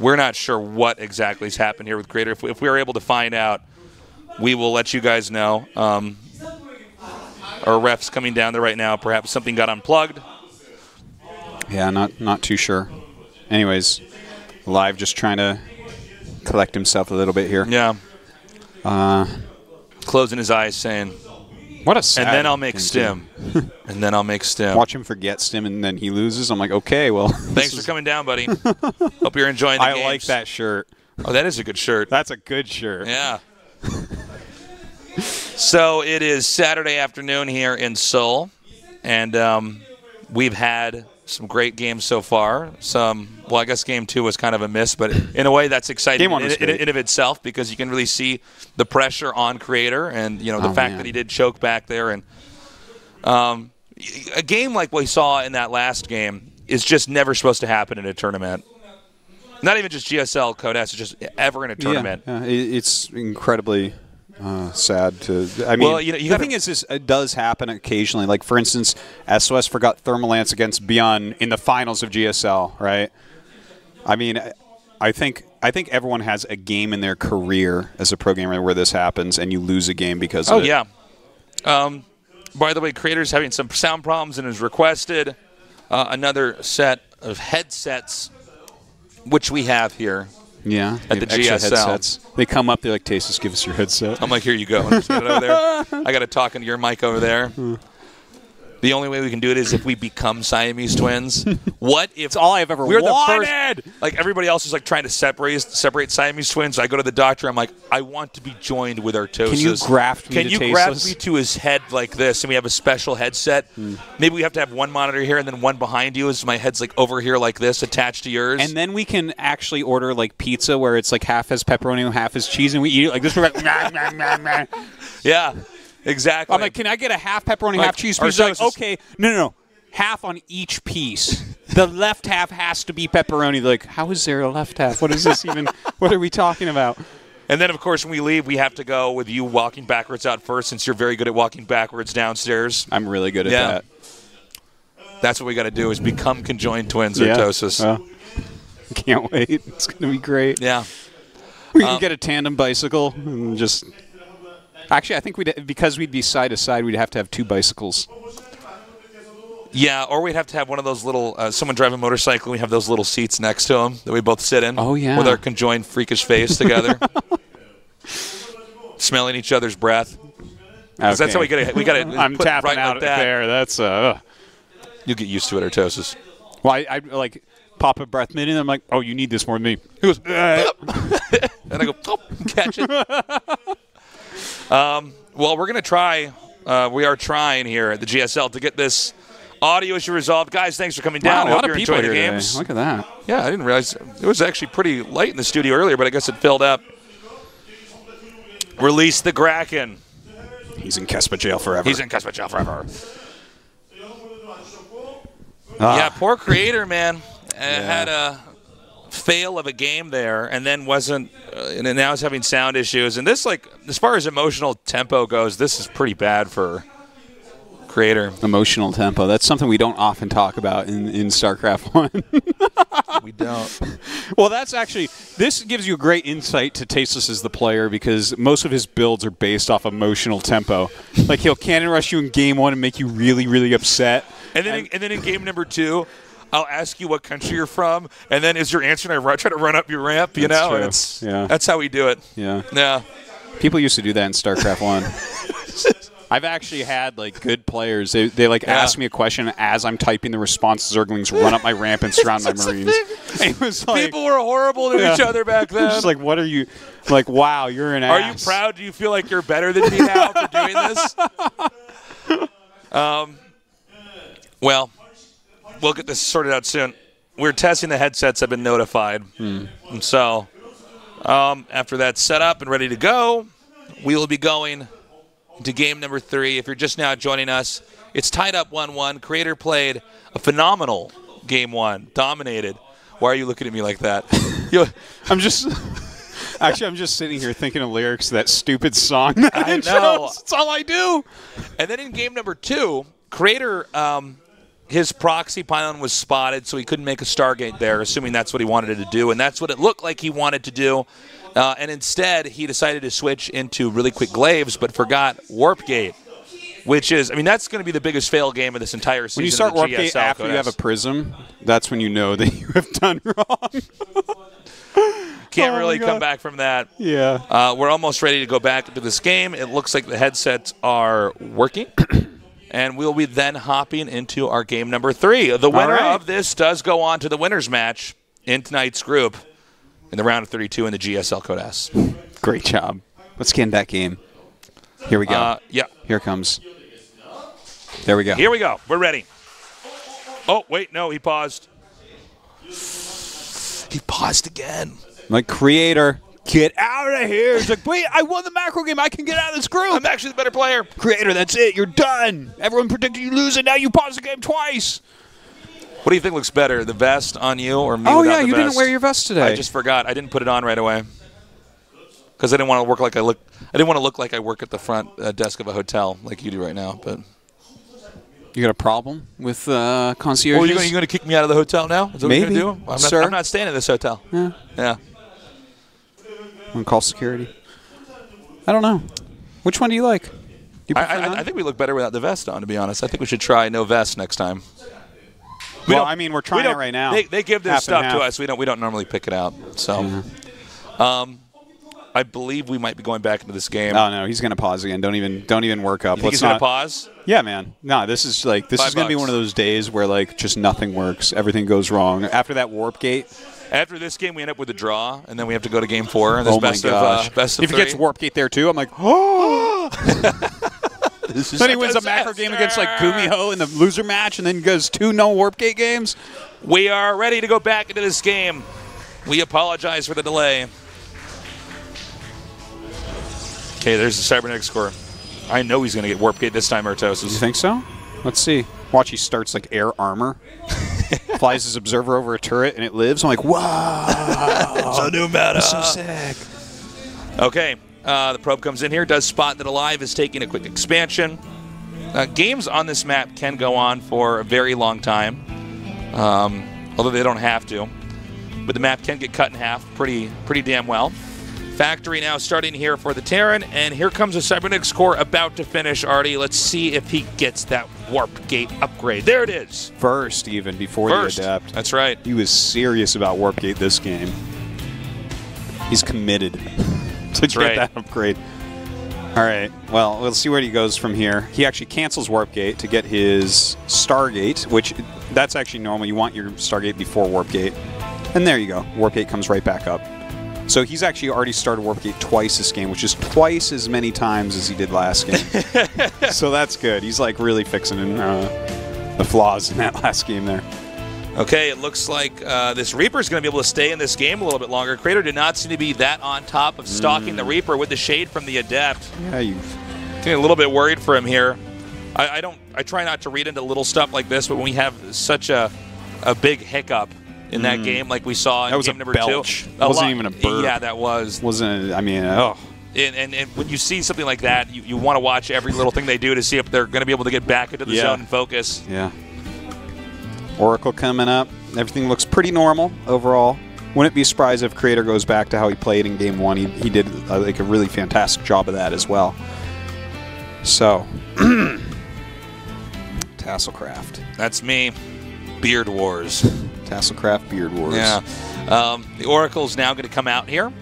S1: We're not sure what exactly has happened here with Creator. If we are able to find out, we will let you guys know. Our ref's coming down there right now. Perhaps something got unplugged.
S2: Yeah, not too sure. Anyways, aLive just trying to collect himself a little bit here.
S1: Yeah. Closing his eyes, saying,
S2: "What a sad."
S1: And then I'll make stim. And then I'll make stim.
S2: Watch him forget stim, and then he loses. I'm like, okay, well.
S1: Thanks for coming down, buddy. Hope you're enjoying the games.
S2: I like that shirt.
S1: Oh, that is a good shirt.
S2: That's a good shirt.
S1: Yeah. So it is Saturday afternoon here in Seoul, and we've had some great games so far. Well, I guess game 2 was kind of a miss, but in a way that's exciting in of itself because you can really see the pressure on Creator and the fact that he did choke back there. And a game like what we saw in that last game is just never supposed to happen in a tournament. Not even just GSL Code S, it's just ever in a tournament.
S2: Yeah, it's incredibly sad to. I mean, well, the thing is, it does happen occasionally. Like, for instance, SOS forgot Thermal Lance against Beyond in the finals of GSL, right? I mean, I think everyone has a game in their career as a programmer where this happens, and you lose a game because of it.
S1: Oh, yeah. By the way, Creator's having some sound problems and has requested another set of headsets, which we have here.
S2: Yeah,
S1: at the GSL.
S2: Headsets. They come up, they're like, Tasteless, give us your headset.
S1: I'm like, here you go. Just get it over there. I got to talk into your mic over there. The only way we can do it is if we become Siamese twins. What if
S2: it's all I've ever
S1: we're
S2: wanted?
S1: The first, like everybody else is like trying to separate Siamese twins. I go to the doctor. I'm like, I want to be joined with Artosis.
S2: Can you graft me
S1: Can
S2: to
S1: you
S2: Tasteless?
S1: graft me to his head like this? And we have a special headset. Maybe we have to have one monitor here and then one behind you as my head's like over here like this attached to yours.
S2: And then we can actually order like pizza where it's like half as pepperoni and half as cheese, and we eat it like this. We're like, nah, nah, nah, nah.
S1: Yeah. Exactly.
S2: I'm like, can I get a half pepperoni, half cheese piece? Like, okay, no. Half on each piece. The left half has to be pepperoni. They're like, how is there a left half? What is this even? What are we talking about?
S1: And then, of course, when we leave, we have to go with you walking backwards out first since you're very good at walking backwards downstairs.
S2: I'm really good at that.
S1: That's what we got to do is become conjoined twins, Artosis.
S2: Can't wait. It's going to be great.
S1: Yeah.
S2: We can get a tandem bicycle and just... Actually, I think because we'd be side to side, we'd have to have 2 bicycles.
S1: Yeah, or we'd have to have one of those little, someone drive a motorcycle, and we have those little seats next to them that we both sit in.
S2: Oh, yeah.
S1: With our conjoined freakish face together. Smelling each other's breath. Okay. That's how we get it.
S2: I'm tapping out like that. There. That's,
S1: You'll get used to it, Artosis.
S2: Well, I like... pop a breath mint in. I'm like, oh, you need this more than me. He goes,
S1: and I go, oh, catch it. Well, we're going to try. We are trying here at the GSL to get this audio issue resolved. Guys, thanks for coming down.
S2: wow, a lot
S1: I hope
S2: of
S1: you're
S2: people
S1: enjoying
S2: here
S1: the games.
S2: today. Look at that.
S1: Yeah, I didn't realize it was actually pretty light in the studio earlier, but I guess it filled up. Release the Kraken.
S2: He's in Kespa jail forever.
S1: He's in Kespa jail forever. Yeah, poor creator, man. Had a fail of a game there, and then wasn't, and now is having sound issues. And this, like, as far as emotional tempo goes, this is pretty bad for creator.
S2: Emotional tempo. That's something we don't often talk about in StarCraft 1.
S1: We don't.
S2: Well, that's actually, this gives you a great insight to Tasteless as the player because most of his builds are based off emotional tempo. Like, he'll cannon rush you in game 1 and make you really, really upset.
S1: And then in game number 2, I'll ask you what country you're from, and then is your answer, and I try to run up your ramp, you know?
S2: True.
S1: And that's how we do it.
S2: Yeah.
S1: Yeah.
S2: People used to do that in StarCraft 1. I've actually had, like, good players. They like, ask me a question as I'm typing the response. Zerglings run up my ramp and surround my Marines. And it was like,
S1: people were horrible to each other back then.
S2: Just like, what are you? Like, wow, you're an ass.
S1: Are you proud? Do you feel like you're better than me now for doing this? Well, we'll get this sorted out soon. We're testing the headsets. I've been notified. And so after that's set up and ready to go, we will be going to game number 3. If you're just now joining us, it's tied up 1-1. Creator played a phenomenal game 1, dominated. Why are you looking at me like that?
S2: I'm just sitting here thinking of lyrics to that stupid song.
S1: I know.
S2: That's all I do.
S1: And then in game number 2, Creator, his proxy pylon was spotted, so he couldn't make a Stargate there, assuming that's what he wanted to do, and that's what it looked like he wanted to do. And instead, he decided to switch into really quick glaives, but forgot Warp Gate, which is, I mean, that's going to be the biggest fail game of this entire season.
S2: When you start
S1: of the
S2: Warp Gate
S1: GSL
S2: after you have a prism, that's when you know that you have done wrong.
S1: Can't really come back from that.
S2: Yeah.
S1: We're almost ready to go back into this game. It looks like the headsets are working. And we'll be then hopping into our game number 3. The winner of this does go on to the winner's match in tonight's group in the round of 32 in the GSL Code S.
S2: Great job. Let's get in that game. Here we go.
S1: Yeah.
S2: Here it comes. There we go.
S1: Here we go. We're ready. Oh, wait. No, he paused. He paused again.
S2: My creator, get out of here. He's like, wait, I won the macro game. I can get out of this group.
S1: I'm actually the better player.
S2: Creator, that's it. You're done. Everyone predicted you lose, and now you paused the game twice.
S1: What do you think looks better, the vest on you or me
S2: Oh,
S1: without
S2: yeah,
S1: the
S2: you
S1: vest?
S2: didn't wear your vest today.
S1: I just forgot. I didn't put it on right away because I didn't want to work like I look. I didn't want to look like I work at the front desk of a hotel like you do right now. But
S2: you got a problem with concierges?
S1: Well, you're going to kick me out of the hotel now? Is that
S2: Maybe,
S1: what you're going to do?
S2: sir.
S1: I'm not staying at this hotel.
S2: Yeah.
S1: Yeah.
S2: I'm going to call security. I don't know. Which one do you like? Do you
S1: I think we look better without the vest on, to be honest. I think we should try no vest next time.
S2: Well, I mean, we're trying it right now.
S1: They give this stuff to us. We don't normally pick it out. So, I believe we might be going back into this game.
S2: Oh no, he's going to pause again. Don't even work up.
S1: You think he's going to pause?
S2: Yeah, man. No, this is going to be one of those days where like just nothing works. Everything goes wrong. After that warp gate.
S1: After this game, we end up with a draw, and then we have to go to game 4. And this
S2: oh my gosh!
S1: Best of
S2: if
S1: 3.
S2: he gets warp gate there too, I'm like, oh. Then he wins a macro
S1: disaster.
S2: game against like Gumiho in the loser match, and then goes 2 no warp gate games.
S1: We are ready to go back into this game. We apologize for the delay. Okay, there's the cybernetics score. I know he's going to get warp gate this time, Artosis.
S2: You think so? Let's see. Watch, he starts like air armor, flies his observer over a turret, and it lives. I'm like, wow.
S1: It's a new meta.
S2: That's so sick.
S1: Okay, the probe comes in here, does spot that aLive is taking a quick expansion. Games on this map can go on for a very long time, although they don't have to. But the map can get cut in half pretty damn well. Factory now starting here for the Terran, and here comes a cybernetics core about to finish, Artie. Let's see if he gets that warp gate upgrade. There it is.
S2: First, even before
S1: First.
S2: the adapt.
S1: That's right.
S2: He was serious about warp gate this game. He's committed to get
S1: right.
S2: that upgrade. All All right. Well, we'll see where he goes from here. He actually cancels Warp Gate to get his Stargate, which that's actually normal. You want your Stargate before Warp Gate. And there you go. Warp Gate comes right back up. So he's actually already started Warp Gate twice this game, which is twice as many times as he did last game. So that's good. He's like really fixing the flaws in that last game there.
S1: Okay, it looks like this Reaper is going to be able to stay in this game a little bit longer. Creator did not seem to be that on top of stalking the Reaper with the shade from the Adept.
S2: Yeah, you
S1: Getting a little bit worried for him here. I try not to read into little stuff like this, but when we have such a big hiccup in that game, like we saw in game number 2,
S2: it wasn't even a burp.
S1: Yeah, that was.
S2: Wasn't. I mean, oh.
S1: And when you see something like that, you want to watch every little thing they do to see if they're going to be able to get back into the zone and focus.
S2: Yeah. Oracle coming up. Everything looks pretty normal overall. Wouldn't be surprised if Creator goes back to how he played in Game 1. He did like a really fantastic job of that as well. So, Tasselcraft.
S1: That's me. Beard Wars.
S2: Tasselcraft Beard Wars.
S1: Yeah. The Oracle's now going to come out here.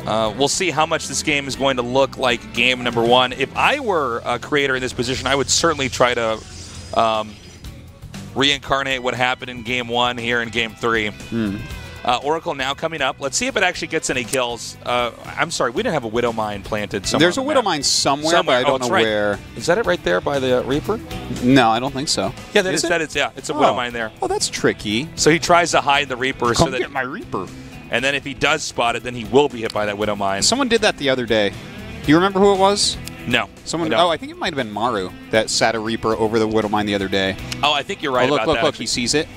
S1: We'll see how much this game is going to look like game number 1. If I were a Creator in this position, I would certainly try to reincarnate what happened in game 1 here in game 3. Oracle now coming up. Let's see if it actually gets any kills. I'm sorry, we didn't have a Widow Mine planted somewhere.
S2: There's a Widow Mine somewhere, but I don't know where.
S1: Is that it right there by the Reaper?
S2: No, I don't think so.
S1: Yeah, that is it? Yeah, it's a Widow Mine there.
S2: Oh, that's tricky.
S1: So he tries to hide the Reaper.
S2: Come get my Reaper.
S1: And then if he does spot it, then he will be hit by that Widow Mine.
S2: Someone did that the other day. Do you remember who it was?
S1: No.
S2: Someone. Oh, I think it might have been Maru that sat a Reaper over the Widow Mine the other day.
S1: Oh, I think you're right about that.
S2: Look, he sees it.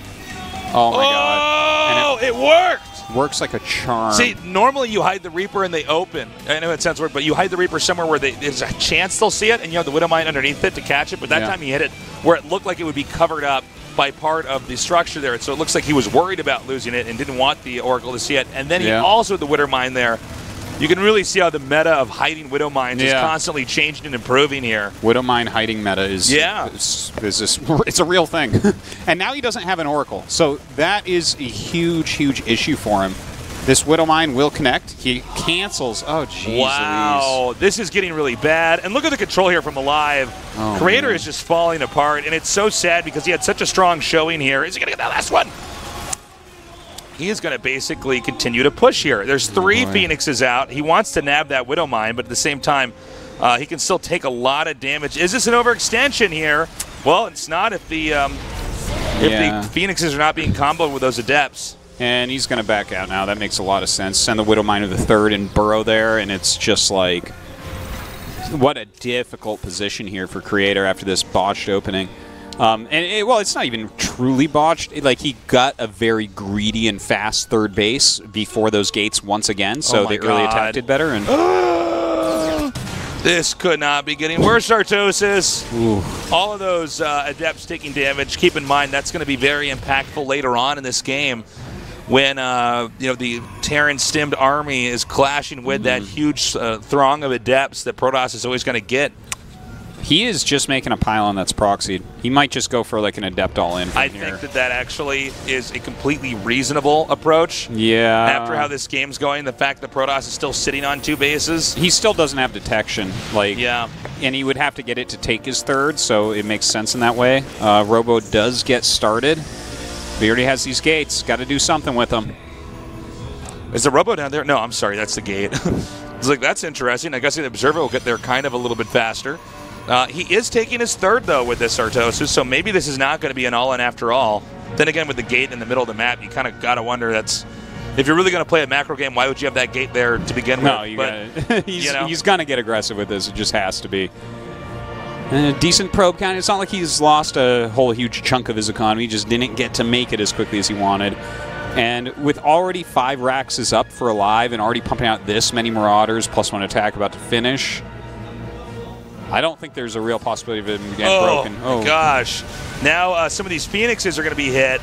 S2: Oh, my God.
S1: Oh, it worked!
S2: Works like a charm.
S1: See, normally you hide the Reaper and they open. I know it sounds weird, but you hide the Reaper somewhere where there's a chance they'll see it, and you have the Widow Mine underneath it to catch it, but that time he hit it where it looked like it would be covered up by part of the structure there. So it looks like he was worried about losing it and didn't want the Oracle to see it. And then he also had the Widow Mine there. You can really see how the meta of hiding Widow Mines is constantly changing and improving here.
S2: Widow Mine hiding meta is it's a real thing. And now he doesn't have an Oracle. So that is a huge, huge issue for him. This Widow Mine will connect. He cancels. Oh, jeez.
S1: Wow.
S2: Louise.
S1: This is getting really bad. And look at the control here from aLive.
S2: Oh,
S1: Creator is just falling apart. And it's so sad because he had such a strong showing here. Is he going to get that last one? He is going to basically continue to push here. There's 3 Phoenixes out. He wants to nab that Widow Mine, but at the same time, he can still take a lot of damage. Is this an overextension here? Well, it's not if the Phoenixes are not being comboed with those Adepts.
S2: And he's going to back out now. That makes a lot of sense. Send the Widow Mine to the 3rd and burrow there, and it's just like, what a difficult position here for Creator after this botched opening. Well, it's not even truly botched. Like, he got a very greedy and fast 3rd base before those gates once again, so the early attack did better. And
S1: this could not be getting worse, Artosis. All of those Adepts taking damage. Keep in mind, that's going to be very impactful later on in this game when the Terran stemmed army is clashing with that huge throng of Adepts that Protoss is always going to get.
S2: He is just making a pylon that's proxied. He might just go for like an Adept all-in from here.
S1: I think that actually is a completely reasonable approach.
S2: Yeah.
S1: After how this game's going, the fact that Protoss is still sitting on 2 bases.
S2: He still doesn't have detection. Like,
S1: yeah.
S2: And he would have to get it to take his 3rd, so it makes sense in that way. Robo does get started. But he already has these gates. Got to do something with them.
S1: Is the Robo down there? No, I'm sorry. That's the gate. It's like, that's interesting. I guess the Observer will get there kind of a little bit faster. He is taking his 3rd, though, with this Artosis, so maybe this is not going to be an all-in after all. Then again, with the gate in the middle of the map, you kind of got to wonder, if you're really going to play a macro game, why would you have that gate there to begin with?
S2: He's going to get aggressive with this. It just has to be. Decent probe count. It's not like he's lost a whole huge chunk of his economy. He just didn't get to make it as quickly as he wanted. And with already 5 racks is up for aLive and already pumping out this many Marauders, +1 attack about to finish, I don't think there's a real possibility of him getting broken.
S1: Oh, gosh. Now some of these Phoenixes are going to be hit,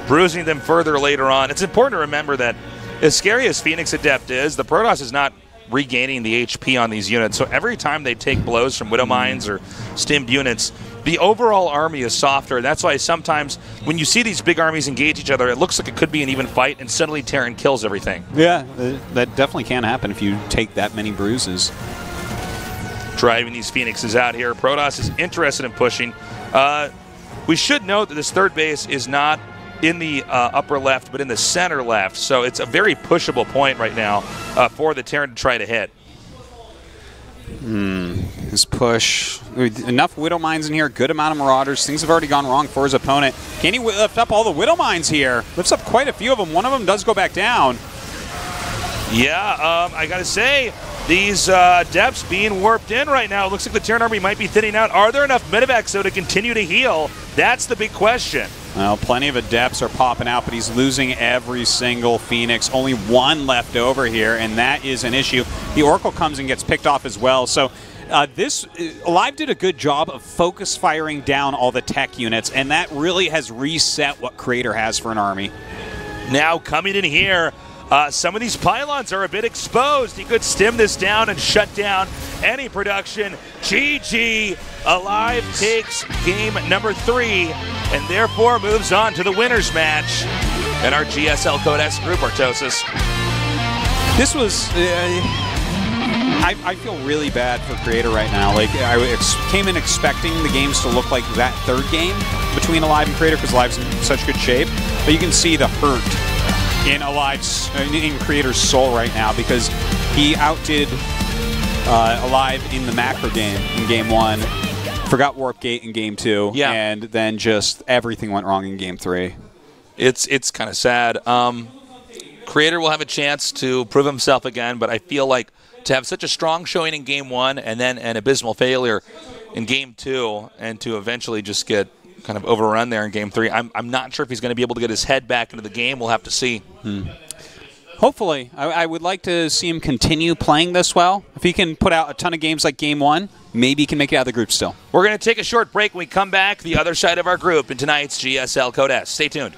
S1: bruising them further later on. It's important to remember that as scary as Phoenix Adept is, the Protoss is not regaining the HP on these units. So every time they take blows from Widow Mines or stemmed units, the overall army is softer. That's why sometimes when you see these big armies engage each other, it looks like it could be an even fight, and suddenly Terran kills everything.
S2: Yeah, that definitely can happen if you take that many bruises.
S1: driving these Phoenixes out here. Protoss is interested in pushing. We should note that this third base is not in the upper left, but in the center left. So it's a very pushable point right now for the Terran to try to hit.
S2: His push. Enough Widow Mines in here. Good amount of Marauders. Things have already gone wrong for his opponent. Can he lift up all the Widow Mines here? Lifts up quite a few of them. One of them does go back down.
S1: Yeah, I got to say, these depths being warped in right now. It looks like the Terran army might be thinning out. Are there enough medevacs, though, to continue to heal? That's the big question.
S2: Well, plenty of Adepts are popping out, but he's losing every single Phoenix. Only one left over here, and that is an issue. The Oracle comes and gets picked off as well. So aLive did a good job of focus firing down all the tech units, and that really has reset what Creator has for an army.
S1: Now coming in here, some of these pylons are a bit exposed. He could stem this down and shut down any production. GG. aLive takes game number 3 and therefore moves on to the winner's match in our GSL Code S group, Artosis.
S2: This was... I feel really bad for Creator right now. Like, I came in expecting the games to look like that third game between aLive and Creator because aLive's in such good shape. But you can see the hurt in aLive's, in Creator's soul right now because he outdid aLive in the macro game in game 1, forgot Warp Gate in game 2,
S1: yeah,
S2: and then just everything went wrong in game 3.
S1: It's kind of sad. Creator will have a chance to prove himself again, but I feel like to have such a strong showing in game 1 and then an abysmal failure in game 2 and to eventually just get kind of overrun there in game 3, I'm not sure if he's going to be able to get his head back into the game. We'll have to see.
S2: Hopefully. I would like to see him continue playing this well. If he can put out a ton of games like game 1, maybe he can make it out of the group still.
S1: We're going to take a short break. When we come back, the other side of our group in tonight's GSL Code S. Stay tuned.